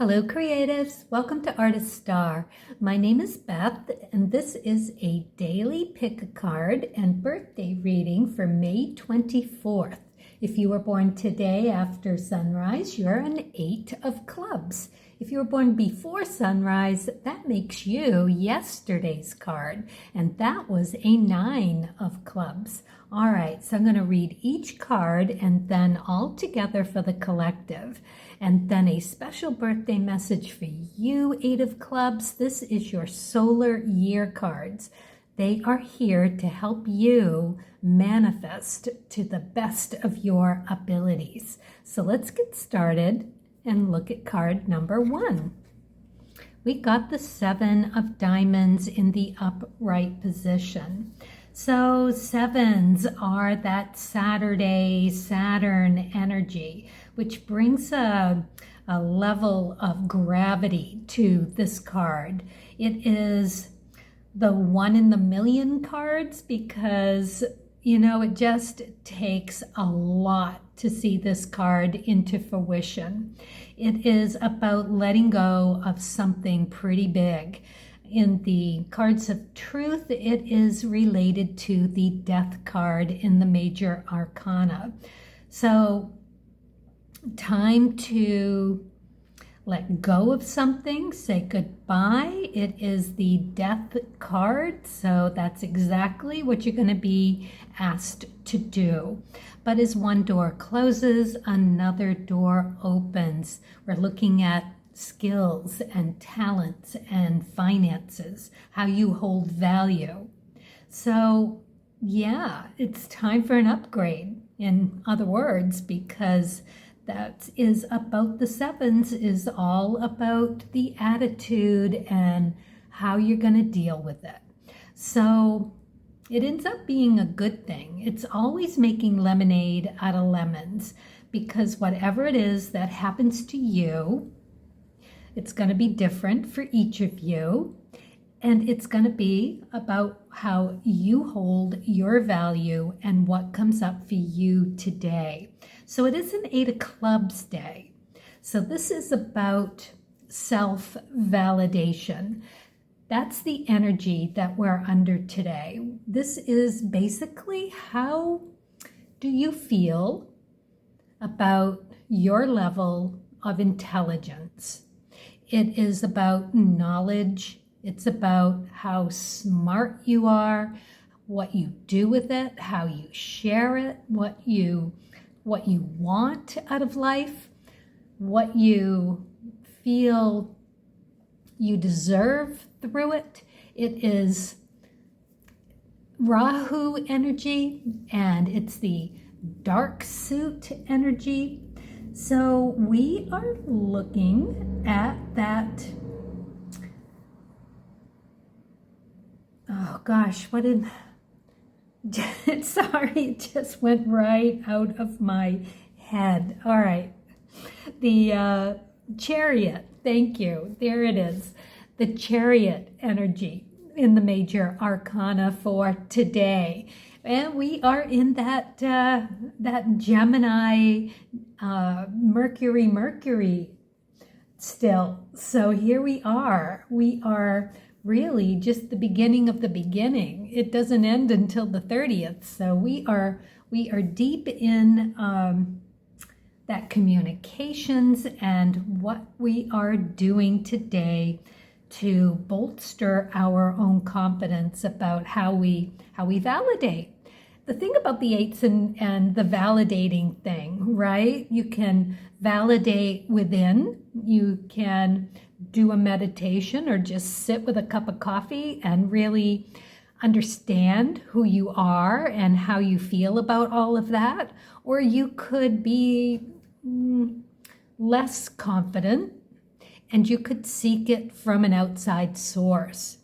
Hello creatives, welcome to Artist Star. My name is Beth and this is a daily pick a card and birthday reading for May 24th. If you were born today after sunrise, you're an 8 of clubs. If you were born before sunrise, that makes you yesterday's card, and that was a 9 of clubs. All right, so I'm going to read each card and then all together for the collective. And then a special birthday message for you, 8 of clubs. This is your solar year cards. They are here to help you manifest to the best of your abilities. So let's get started and look at card number 1. We got the 7 of diamonds in the upright position. So 7s are that Saturday, Saturn energy, which brings a level of gravity to this card. It is the 1 in the million cards because, it just takes a lot to see this card into fruition. It is about letting go of something pretty big. In the cards of truth, it is related to the death card in the major arcana. So time to let go of something, say goodbye. It is the death card, so that's exactly what you're going to be asked to do. But as one door closes, another door opens. We're looking at skills and talents and finances, how you hold value. So yeah, it's time for an upgrade, in other words, because that is about the 7s, is all about the attitude and how you're going to deal with it. So it ends up being a good thing. It's always making lemonade out of lemons, because whatever it is that happens to you, it's going to be different for each of you. And it's going to be about how you hold your value and what comes up for you today. So it is an 8 of clubs day. So this is about self-validation. That's the energy that we're under today. This is basically, how do you feel about your level of intelligence? It is about knowledge. It's about how smart you are, what you do with it, how you share it, what you want out of life, what you feel you deserve through it. It is Rahu energy, and it's the dark suit energy. So we are looking at that. Oh gosh, sorry, it just went right out of my head. All right. The chariot, thank you. There it is. The chariot energy in the major arcana for today. And we are in that Gemini Mercury still. So here we are. We are really just the beginning of the beginning. It doesn't end until the 30th. So we are deep in that communications and what we are doing today to bolster our own confidence about how we validate. The thing about the 8s and the validating thing, right? You can validate within. You can do a meditation or just sit with a cup of coffee and really understand who you are and how you feel about all of that. Or you could be less confident and you could seek it from an outside source.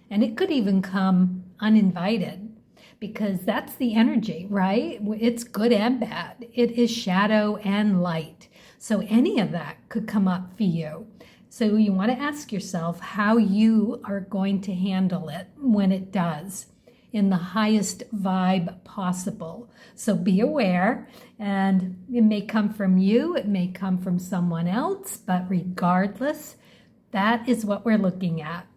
And it could even come uninvited, because that's the energy, right? It's good and bad. It is shadow and light. So any of that could come up for you. So you want to ask yourself how you are going to handle it when it does. in the highest vibe possible. So be aware, and it may come from you, it may come from someone else, but regardless, that is what we're looking at.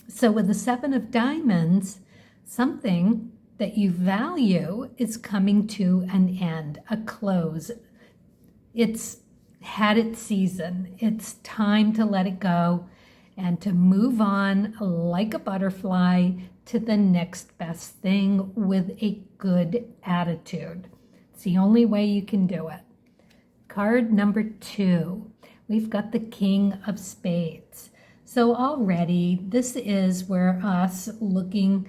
So with the Seven of Diamonds, something that you value is coming to an end, a close. It's had its season. It's time to let it go and to move on like a butterfly to the next best thing with a good attitude. It's the only way you can do it. Card number 2, we've got the King of Spades. So already this is where us looking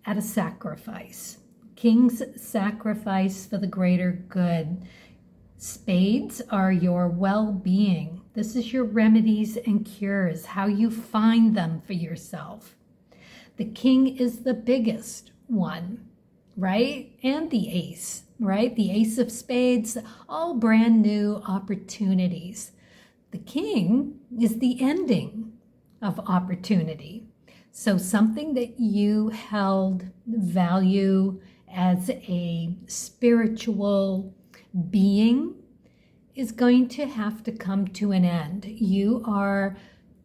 at a sacrifice. King's sacrifice for the greater good. Spades are your well-being. This is your remedies and cures, how you find them for yourself. The king is the biggest one, right? And the ace, right? The ace of spades, all brand new opportunities. The king is the ending of opportunity. So something that you held value as a spiritual being is going to have to come to an end. You are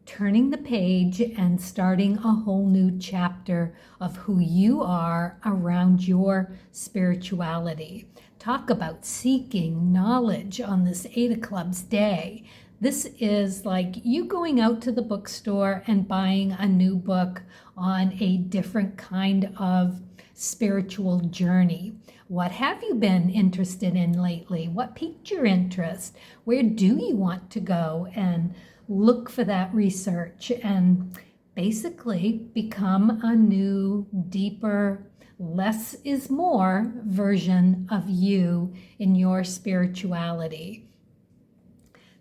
turning the page and starting a whole new chapter of who you are around your spirituality. Talk about seeking knowledge on this 8 of Clubs day. This is like you going out to the bookstore and buying a new book on a different kind of spiritual journey. What have you been interested in lately? What piqued your interest? Where do you want to go and look for that research and basically become a new, deeper, less is more version of you in your spirituality?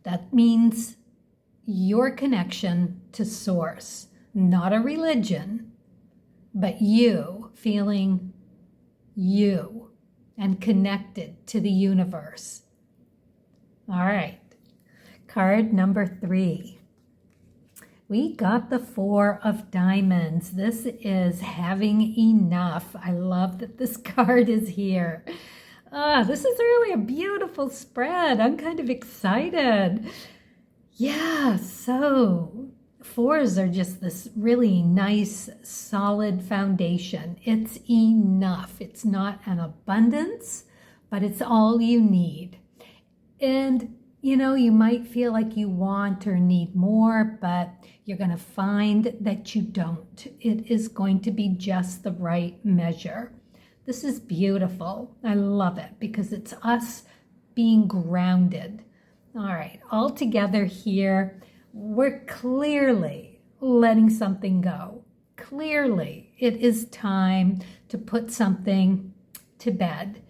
That means your connection to source, not a religion, but you feeling you and connected to the universe. All right, card number 3. We got the 4 of Diamonds. This is having enough. I love that this card is here. This is really a beautiful spread. I'm kind of excited. Yeah, so 4s are just this really nice, solid foundation. It's enough. It's not an abundance, but it's all you need. And, you know, you might feel like you want or need more, but you're going to find that you don't. It is going to be just the right measure. This is beautiful. I love it because it's us being grounded. All right, all together here, we're clearly letting something go. Clearly, it is time to put something to bed.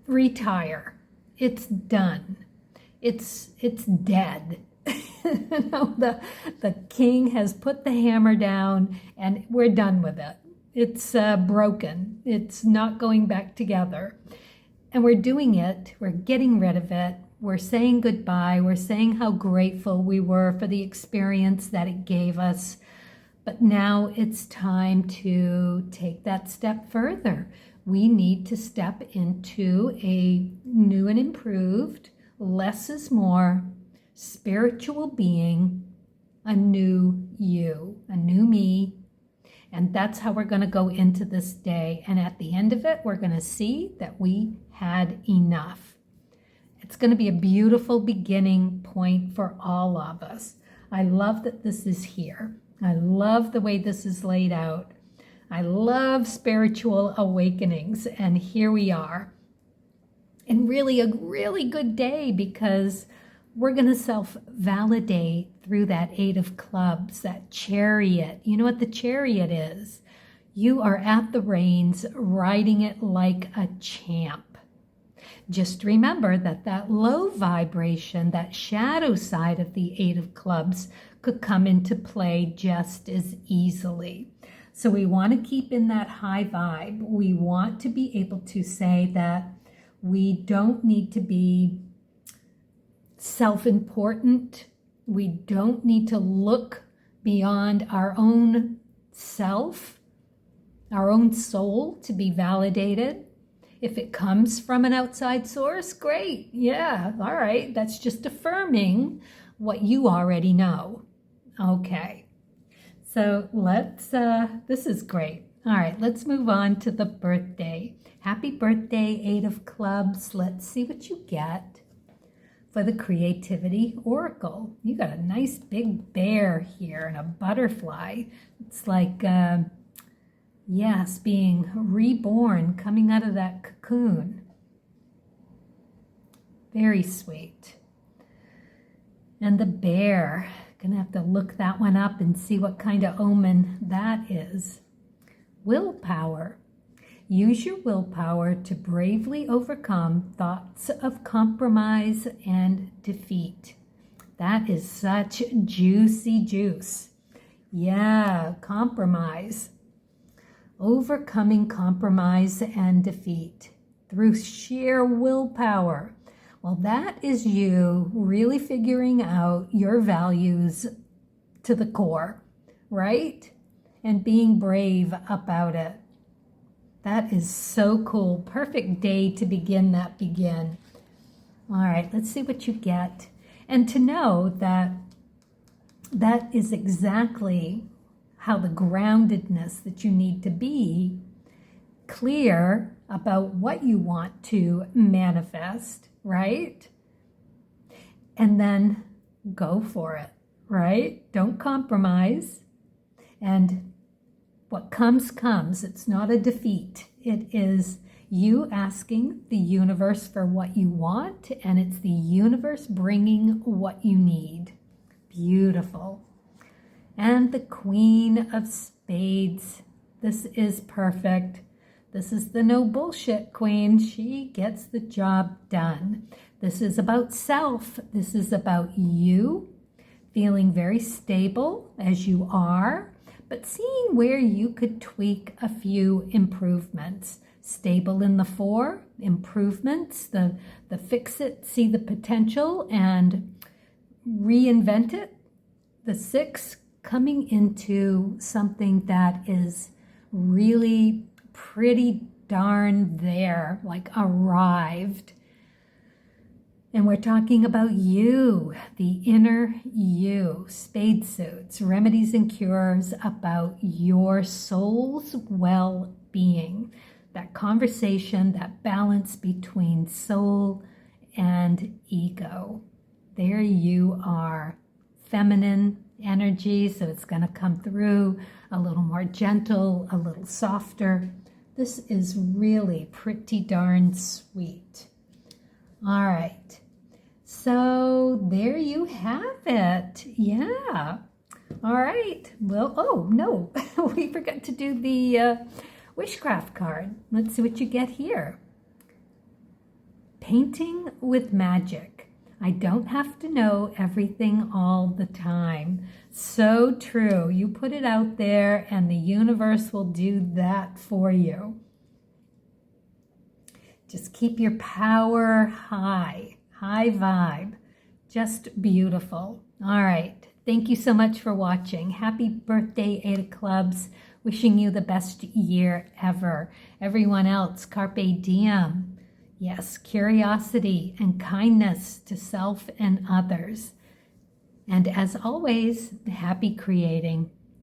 Retire. It's done. It's dead. No, the king has put the hammer down and we're done with it. It's broken. It's not going back together. And we're doing it. We're getting rid of it. We're saying goodbye. We're saying how grateful we were for the experience that it gave us. But now it's time to take that step further. We need to step into a new and improved, less is more, spiritual being, a new you, a new me. And that's how we're going to go into this day. And at the end of it, we're going to see that we had enough. It's going to be a beautiful beginning point for all of us. I love that this is here. I love the way this is laid out. I love spiritual awakenings. And here we are. And really a really good day because we're going to self-validate through that 8 of Clubs, that chariot. You know what the chariot is? You are at the reins, riding it like a champ. Just remember that that low vibration, that shadow side of the 8 of Clubs could come into play just as easily. So we want to keep in that high vibe. We want to be able to say that we don't need to be self-important. We don't need to look beyond our own self. our own soul to be validated. If it comes from an outside source, great. Yeah, all right. That's just affirming what you already know. Okay. So this is great. All right, let's move on to the birthday. Happy birthday, 8 of Clubs. Let's see what you get for the Creativity Oracle. You got a nice big bear here and a butterfly. It's like, yes, being reborn, coming out of that cocoon. Very sweet. And the bear, gonna have to look that one up and see what kind of omen that is. Willpower. Use your willpower to bravely overcome thoughts of compromise and defeat. That is such juicy juice. Yeah, compromise. Overcoming compromise and defeat through sheer willpower. Well, that is you really figuring out your values to the core, right? And being brave about it. That is so cool. Perfect day to begin that begin. All right, let's see what you get. And to know that that is exactly how the groundedness that you need to be, clear about what you want to manifest, right? And then go for it, right? Don't compromise. And what comes, comes. It's not a defeat. It is you asking the universe for what you want, and it's the universe bringing what you need. Beautiful. And the Queen of Spades. This is perfect. This is the no bullshit queen. She gets the job done. This is about self. This is about you feeling very stable as you are, but seeing where you could tweak a few improvements. Stable in the 4, improvements, the fix it, see the potential, and reinvent it. The 6, coming into something that is really pretty darn there, like arrived. And we're talking about you, the inner you, spade suits, remedies and cures about your soul's well-being. That conversation, that balance between soul and ego. There you are, feminine energy, so it's going to come through a little more gentle, a little softer. This is really pretty darn sweet. All right. So there you have it. Yeah. All right. Well, oh, no. We forgot to do the Wishcraft card. Let's see what you get here. Painting with magic. I don't have to know everything all the time. So true. You put it out there and the universe will do that for you. Just keep your power high. High vibe. Just beautiful. All right. Thank you so much for watching. Happy birthday, 8 of Clubs. Wishing you the best year ever. Everyone else, carpe diem. Yes, curiosity and kindness to self and others. And as always, happy creating.